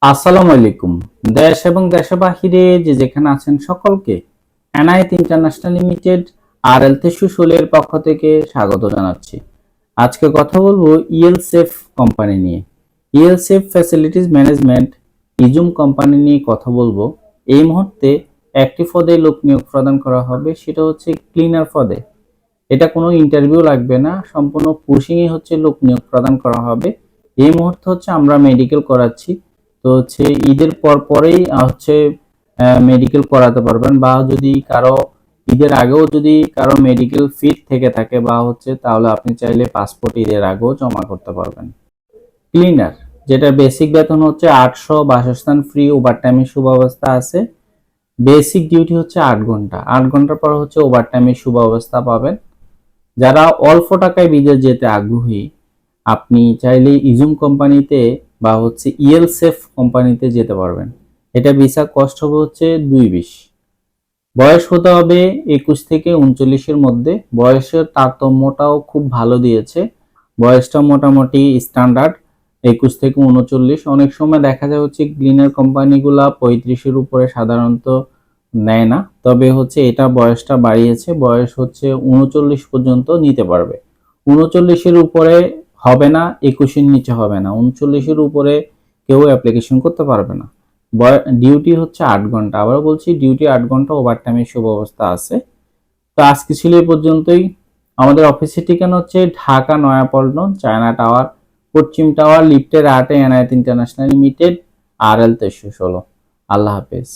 আসসালামু আলাইকুম। দেশ এবং দেশের বাহিরে যে যেখানে আছেন সকলকে এনায়েত ইন্টারন্যাশনাল লিমিটেড আরএল 316 এর পক্ষ থেকে স্বাগত জানাচ্ছি। আজকে কথা বলবো ইএলসেফ কোম্পানি নিয়ে। ইএলসেফ ফ্যাসিলিটিস ম্যানেজমেন্ট ইজুম কোম্পানি নিয়ে কথা বলবো। এই মুহূর্তে একটি পদে লোক নিয়োগ প্রদান করা হবে, সেটা হচ্ছে ক্লিনার পদে। এটা কোনো ইন্টারভিউ লাগবে না, সম্পূর্ণ পুশিংই হচ্ছে লোক নিয়োগ প্রদান করা হবে। এই মুহূর্তে হচ্ছে আমরা মেডিকেল করাচ্ছি, তো হচ্ছে ঈদের পরেই হচ্ছে মেডিকেল করাতে পারবেন, বা যদি কারো ঈদের আগেও যদি কারো মেডিকেল ফিট থেকে থাকে বা হচ্ছে, তাহলে আপনি চাইলে পাসপোর্ট ঈদের আগেও জমা করতে পারবেন। ক্লিনার, যেটা বেসিক বেতন হচ্ছে 800, বাসস্থান ফ্রি, ওভারটাইমের সুব্যবস্থা আছে। বেসিক ডিউটি হচ্ছে 8 ঘন্টা, 8 ঘন্টার পর হচ্ছে ওভারটাইমের সুব্যবস্থা পাবেন। যারা অল্প টাকায় বিদেশ যেতে আগ্রহী, আপনি চাইলে ইজুম কোম্পানিতে বা হচ্ছে ইএলসেফ কোম্পানিতে যেতে পারবেন। এটা ভিসা কস্ট হবে হচ্ছে 220। বয়স হতে হবে 21 থেকে 39-এর মধ্যে। বয়সের তারতম্যটাও খুব ভালো দিয়েছে, বয়সটা মোটামুটি স্ট্যান্ডার্ড 21 থেকে 39। অনেক সময় দেখা যায় হচ্ছে ক্লিনার কোম্পানিগুলা 35-এর উপরে সাধারণত নেয় না, তবে হচ্ছে এটা বয়সটা বাড়িয়েছে, বয়স হচ্ছে 39 পর্যন্ত নিতে পারবে। 39-এর উপরে হবে না, 21-এর নিচে হবে না, 39-এর উপরে কেউ অ্যাপ্লিকেশন করতে পারবে না। ডিউটি হচ্ছে 8 ঘন্টা, আবার বলছি ডিউটি 8 ঘন্টা, ওভারটাইমের সুব্যবস্থা আছে। তো আজকে ছিল এই পর্যন্তই। আমাদের অফিসের ঠিকানা হচ্ছে ঢাকা নয়াপল্টন, চায়না টাওয়ার, পশ্চিম টাওয়ার, লিফটের 8-এ এনায়েত ইন্টারন্যাশনাল লিমিটেড, আরএল 316। আল্লাহ হাফেজ।